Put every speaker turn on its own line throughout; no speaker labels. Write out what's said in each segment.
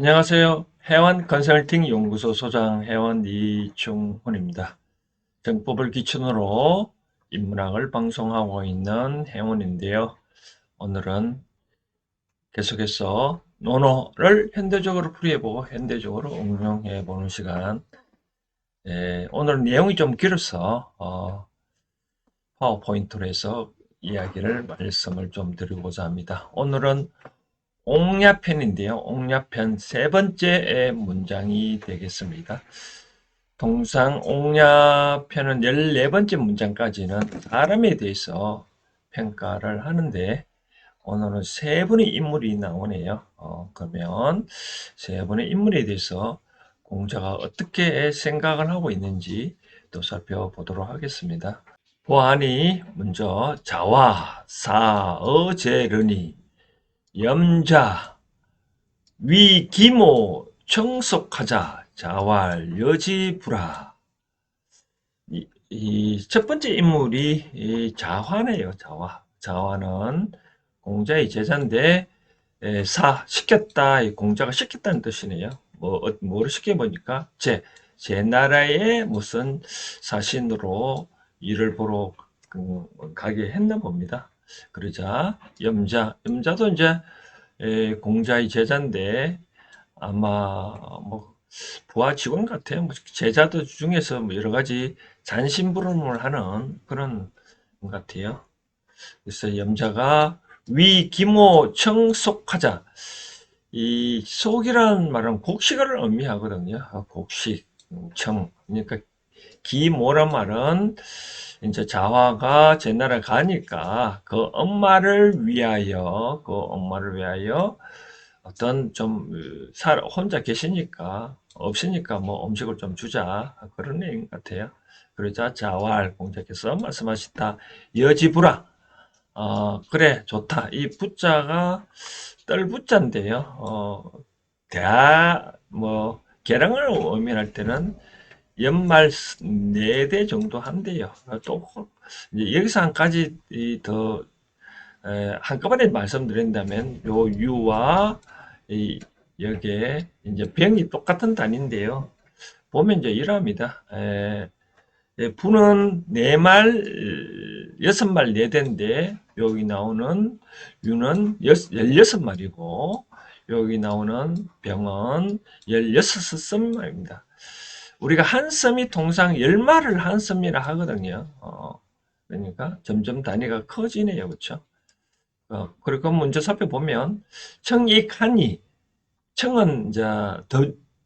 안녕하세요. 해원 컨설팅 연구소 소장 해원 이충훈입니다. 정법을 기준으로 인문학을 방송하고 있는 해원인데요. 오늘은 계속해서 논어를 현대적으로 풀이해보고 현대적으로 응용해보는 시간. 오늘 내용이 좀 길어서 파워포인트로 해서 말씀을 좀 드리고자 합니다. 오늘은 옹야편인데요. 옹야편 세 번째 문장이 되겠습니다. 통상 옹야편은 14번째 문장까지는 사람에 대해서 평가를 하는데 오늘은 세 분의 인물이 나오네요. 그러면 세 분의 인물에 대해서 공자가 어떻게 생각을 하고 있는지 또 살펴보도록 하겠습니다. 보아하니 먼저 자와 사어제르니 염자 위기모 청속하자 자왈 여지부라. 이 첫 번째 인물이 이 자화네요. 자화는 공자의 제자인데 시켰다. 이 공자가 시켰다는 뜻이네요. 뭐를 시켜보니까 제 나라의 무슨 사신으로 일을 보러 가게 했나 봅니다. 그러자 염자도 이제 공자의 제자인데 아마 뭐 부하 직원 같아요. 뭐 제자들 중에서 뭐 여러 가지 잔심부름을 하는 그런 것 같아요. 그래서 염자가 위기모 청속하자. 이 속이라는 말은 곡식을 의미하거든요. 곡식, 그러니까 기모란 말은 이제 자화가 제나라 가니까 그 엄마를 위하여 어떤 좀 혼자 계시니까 없으니까 뭐 음식을 좀 주자 그런 얘기 같아요. 그러자 자활 공자께서 말씀하셨다. 여지부라. 그래 좋다. 이 부자가 떨부자인데요. 계량을 의미할 때는 연말 4대 정도 한대요. 또 이제 여기서 한 가지 더 한꺼번에 말씀드린다면 요 유와 이 여기에 이제 병이 똑같은 단위인데요. 보면 이제 이러합니다. 부는 4말, 6말 4대인데 여기 나오는 유는 16말이고 여기 나오는 병은 16섬입니다. 우리가 한 섬이 통상 10말을 한 섬이라 하거든요. 그러니까 점점 단위가 커지네요. 그렇죠? 그리고 먼저 살펴보면 청익하니 청은 이제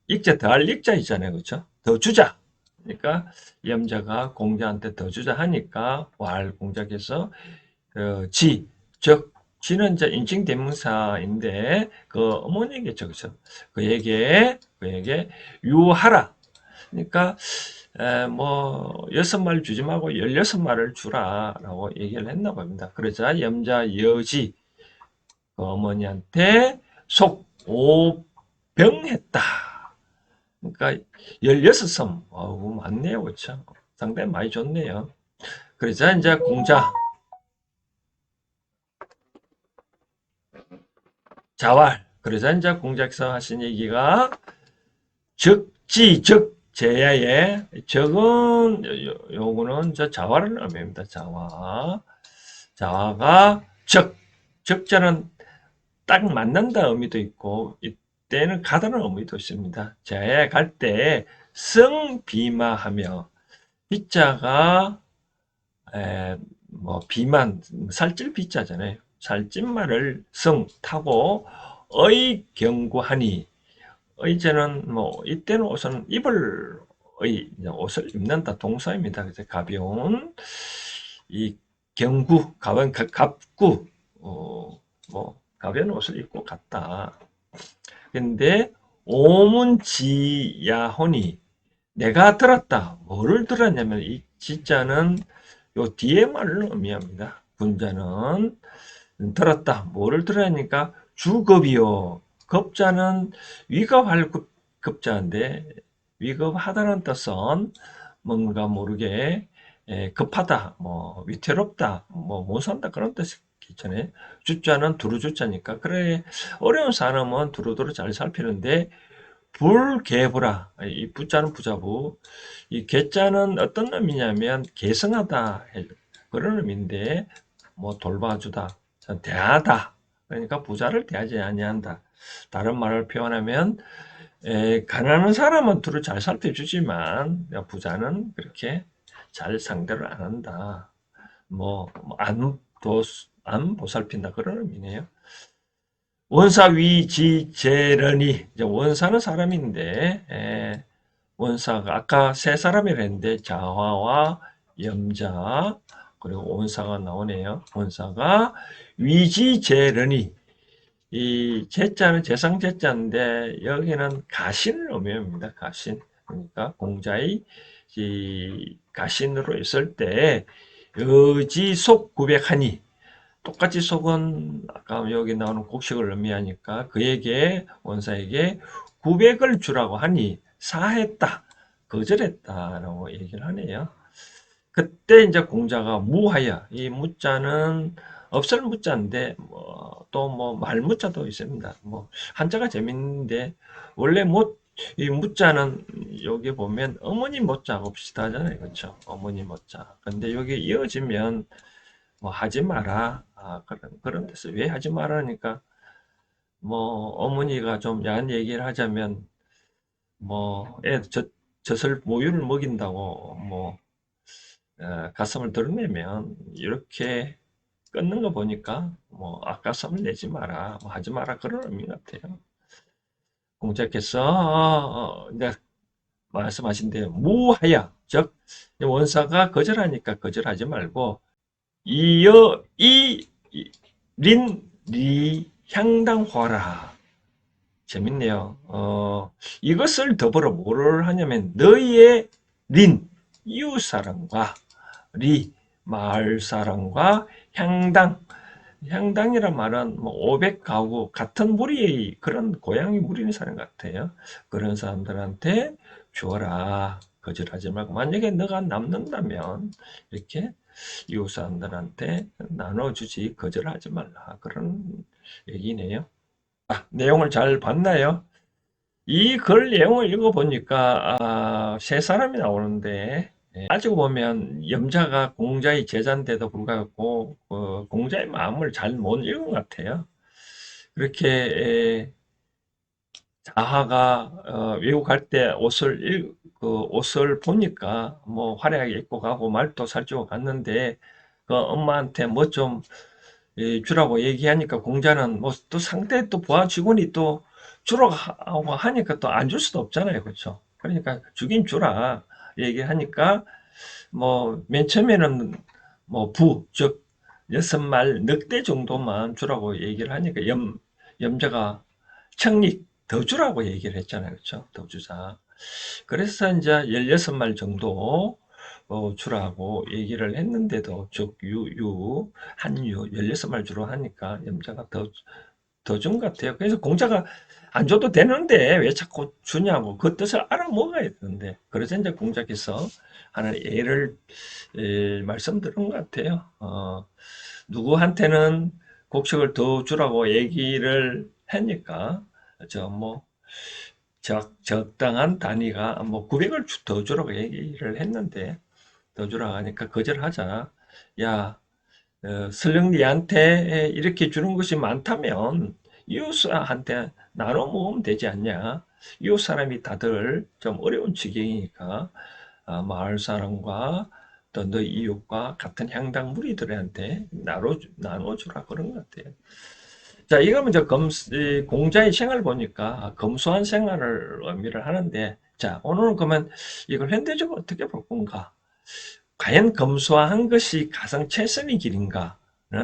익자 더할 익자 있잖아요. 그렇죠? 더 주자. 그러니까 염자가 공자한테 더 주자 하니까 왈 공자께서 즉 지는 이제 인칭 대명사인데 그 어머니겠죠. 그렇죠? 그에게 유하라. 그러니까 뭐 6말 주지 말고 16말을 주라라고 얘기를 했나 봅니다. 그러자 염자 여지 그 어머니한테 속 오병했다. 그러니까 16섬. 많네요. 그렇죠? 상당히 많이 줬네요. 그러자 이제 공자 자활. 그러자 이제 공자께서 하신 얘기가 즉 제야의 적은 요거는 저 자화를 의미합니다. 자화가 적자는 딱 맞는다 의미도 있고 이때는 가다는 의미도 있습니다. 제야에 갈 때 성비마하며 비자가 뭐 비만 살찔 비자잖아요. 살찐말을 성 타고 경구하니 의제는 뭐 이때는 우선 옷을 입는다 동사입니다. 그래서 가벼운 이 가벼운 갑구 뭐 가벼운 옷을 입고 갔다. 근데 오문지야혼이 내가 들었다. 뭐를 들었냐면 이 지자는 요 뒤에 말을 의미합니다. 군자는 들었다. 뭐를 들으니까 주겁이요. 겁자는 위급할 급자인데 위급하다는 뜻은 뭔가 모르게 급하다, 뭐 위태롭다, 뭐 못 산다 그런 뜻이겠죠. 기천에. 주자는 두루주자니까. 그래, 어려운 사람은 두루두루 잘 살피는데, 불개부라. 이 부자는 부자부. 이 개자는 어떤 의미냐면, 계승하다. 그런 의미인데, 뭐, 돌봐주다. 대하다. 그러니까 부자를 대하지 아니한다. 다른 말을 표현하면, 가난한 사람은 두루 잘 살펴주지만, 부자는 그렇게 잘 상대를 안 한다. 안 보살핀다. 그런 의미네요. 원사 위지재련이, 이제 원사는 사람인데, 원사가, 아까 세 사람이라 했는데, 자화와 염자, 그리고 원사가 나오네요. 원사가 위지재련이, 이 제자는 재상제자인데, 여기는 가신을 의미합니다. 가신. 그러니까 공자의 이 가신으로 있을 때, 의지속 구백하니, 똑같이 속은 아까 여기 나오는 곡식을 의미하니까 그에게 원사에게 900을 주라고 하니 사했다, 거절했다라고 얘기를 하네요. 그때 이제 공자가 무하여, 이 무자는 없을 무자인데 또 말무자도 있습니다. 한자가 재밌는데 원래 이 무자는 여기 보면 어머니 무자하고 비슷하잖아요, 그렇죠? 어머니 무자. 근데 여기 이어지면 하지 마라. 그런 데서 왜 하지 말라니까, 어머니가 좀 야한 얘기를 하자면, 젖을 모유를 먹인다고, 가슴을 드러내면, 이렇게 끊는 거 보니까, 아까움을 내지 마라. 하지 마라. 그런 의미 같아요. 공자께서, 이제 말씀하신 대로, 무하야. 즉, 원사가 거절하니까 거절하지 말고, 리 향당화라. 재밌네요. 이것을 더불어 뭐를 하냐면 너희의 이웃사람과 마을사람과 향당이란 말은 500가구 같은 무리의 그런 고향의 무리는 사는 것 같아요. 그런 사람들한테 주어라. 거절하지 말고 만약에 너가 남는다면 이렇게 이웃 사람들한테 나눠주지 거절하지 말라. 그런 얘기네요. 내용을 잘 봤나요? 이 글 내용을 읽어보니까 세 사람이 나오는데 따지고 보면 염자가 공자의 제자인데도 불구하고 공자의 마음을 잘 못 읽은 것 같아요. 그렇게 자하가 외국 갈 때 옷을 보니까 화려하게 입고 가고 말도 살찌고 갔는데 그 엄마한테 뭐 좀 주라고 얘기하니까 공자는 또 상대 또 부하 직원이 또 주라고 하고 하니까 또 안 줄 수도 없잖아요. 그렇죠? 그러니까 주긴 주라 얘기하니까 맨 처음에는 즉 6마리 늑대 정도만 주라고 얘기를 하니까 염자가 청립 더 주라고 얘기를 했잖아요. 그렇죠? 더 주자. 그래서 이제 16마리 정도 주라고 얘기를 했는데도 즉 한유 16마리 주로 하니까 염자가 더 준 것 같아요. 그래서 공자가 안 줘도 되는데 왜 자꾸 주냐고 그 뜻을 알아먹어야 되는데 그래서 이제 공자께서 하는 예를 말씀드린 것 같아요. 누구한테는 곡식을 더 주라고 얘기를 하니까 저 적당한 단위가 900을 더 주라고 얘기를 했는데 더 주라고 하니까 거절하자. 야, 설령니한테 이렇게 주는 것이 많다면 이웃한테 나눠 먹으면 되지 않냐. 이웃 사람이 다들 좀 어려운 지경이니까 마을 사람과 또 너 이웃과 같은 향당 무리들한테 나눠주라 그런 것 같아요. 자, 이거 먼저 공자의 생활을 보니까 검소한 생활을 의미를 하는데, 자, 오늘은 그러면 이걸 현대적으로 어떻게 볼 건가? 과연 검소한 것이 가장 최선의 길인가는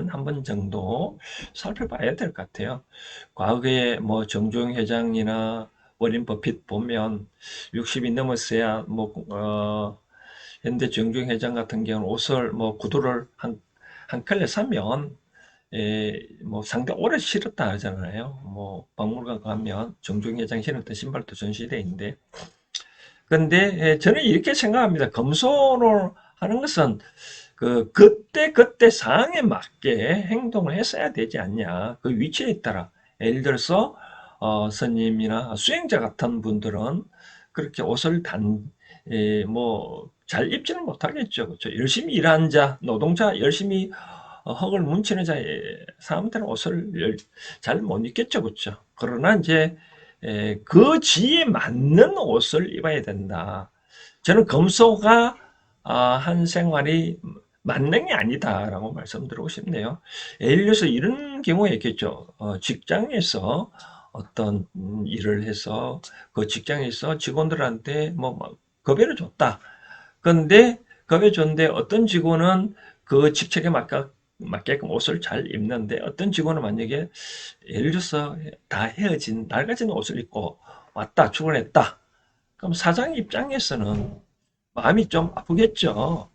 한 번 정도 살펴봐야 될 것 같아요. 과거에 정주영 회장이나 워렌 버핏 보면 60이 넘었어야 현대 정주영 회장 같은 경우는 옷을 구두를 한 켤레 사면 상당히 오래 신었다 하잖아요. 박물관 가면 정종 회장 신었던 신발도 전시되어 있는데, 근데 저는 이렇게 생각합니다. 검소를 하는 것은 그때 상황에 맞게 행동을 했어야 되지 않냐. 그 위치에 따라. 예를 들어서, 스님이나 수행자 같은 분들은 그렇게 옷을 잘 입지는 못하겠죠. 그렇죠? 열심히 일하는 자, 노동자, 열심히 흙을 뭉치는 자의 사람들은 옷을 잘 못 입겠죠. 그렇죠? 그러나 이제, 그 지에 맞는 옷을 입어야 된다. 저는 검소가 한 생활이 만능이 아니다라고 말씀드리고 싶네요. 예를 들어서 이런 경우가 있겠죠. 직장에서 어떤 일을 해서 그 직장에서 직원들한테 뭐 급여를 줬다. 그런데 급여 줬는데 어떤 직원은 그 직책에 맞게끔 옷을 잘 입는데 어떤 직원은 만약에 예를 들어서 다 헤어진 낡아진 옷을 입고 왔다 출근했다. 그럼 사장 입장에서는 마음이 좀 아프겠죠.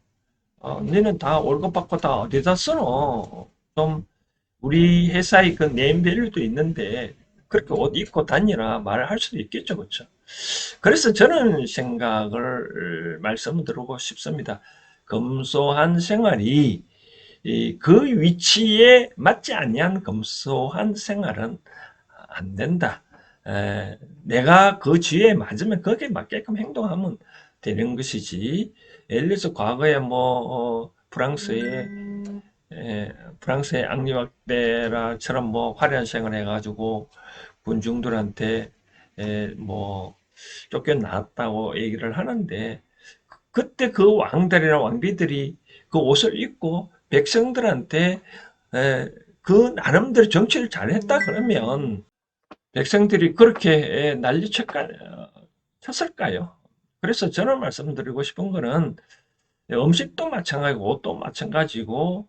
너는 다 월급 받고 다 어디다 쓰노? 좀 우리 회사의 그 네임밸류도 있는데 그렇게 옷 입고 다니라 말을 할 수도 있겠죠, 그렇죠? 그래서 저는 생각을 말씀드리고 싶습니다. 검소한 생활이 그 위치에 맞지 아니한 검소한 생활은 안 된다. 내가 그 지혜에 맞으면 거기에 맞게끔 행동하면 되는 것이지. 예를 들어서 과거에 프랑스의 앙리박 때라처럼 화려한 생활을 해가지고 군중들한테 뭐 쫓겨났다고 얘기를 하는데 그때 그 왕들이나 왕비들이 그 옷을 입고 백성들한테 그 나름대로 정치를 잘했다 그러면 백성들이 그렇게 난리 쳤을까요? 그래서 저는 말씀드리고 싶은 거는 음식도 마찬가지고 옷도 마찬가지고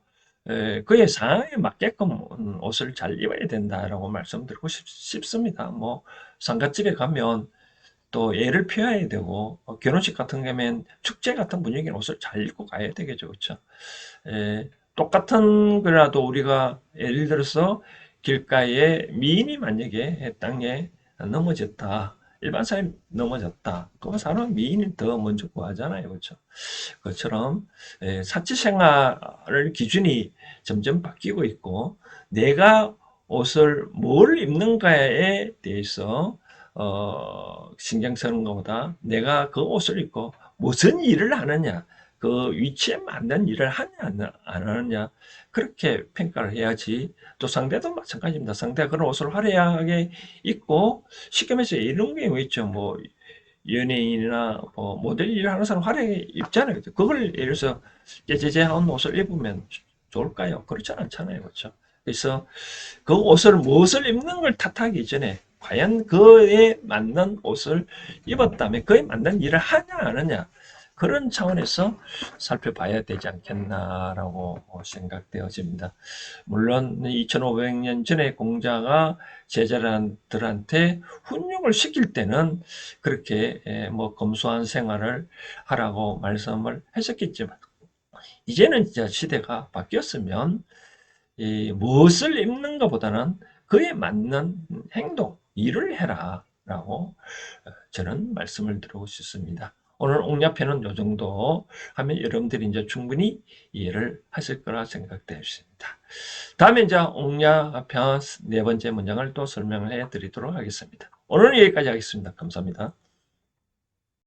그의 상황에 맞게끔 옷을 잘 입어야 된다라고 말씀드리고 싶습니다. 상갓집에 가면 또 예를 표해야 되고 결혼식 같은 경우에는 축제 같은 분위기는 옷을 잘 입고 가야 되겠죠. 그렇죠? 똑같은 거라도 우리가 예를 들어서 길가에 미인이 만약에 땅에 넘어졌다. 일반 사람이 넘어졌다. 그 사람은 미인이 더 먼저 구하잖아요. 그렇죠? 그것처럼 사치생활을 기준이 점점 바뀌고 있고 내가 옷을 뭘 입는가에 대해서 신경 쓰는 것보다 내가 그 옷을 입고 무슨 일을 하느냐 그 위치에 맞는 일을 하냐 안 하느냐 그렇게 평가를 해야지. 또 상대도 마찬가지입니다. 상대가 그런 옷을 화려하게 입고 쉽게 말해서 이런 경우 있죠. 연예인이나 모델 일을 하는 사람 화려하게 입잖아요. 그걸 예를 들어서 깨제제한 옷을 입으면 좋을까요? 그렇지 않잖아요. 그렇죠? 그래서 그 옷을 무엇을 입는 걸 탓하기 이전에 과연 그에 맞는 옷을 입었다면 그에 맞는 일을 하냐 안 하냐 그런 차원에서 살펴봐야 되지 않겠나라고 생각되어집니다. 물론 2500년 전에 공자가 제자들한테 훈육을 시킬 때는 그렇게 검소한 생활을 하라고 말씀을 했었겠지만 이제는 진짜 시대가 바뀌었으면 무엇을 입는 것보다는 그에 맞는 행동, 일을 해라 라고 저는 말씀을 드리고 싶습니다. 오늘 옥냐편은 요 정도 하면 여러분들이 이제 충분히 이해를 하실 거라 생각되었습니다. 다음에 이제 옥냐편 네 번째 문장을 또 설명을 해 드리도록 하겠습니다. 오늘은 여기까지 하겠습니다. 감사합니다.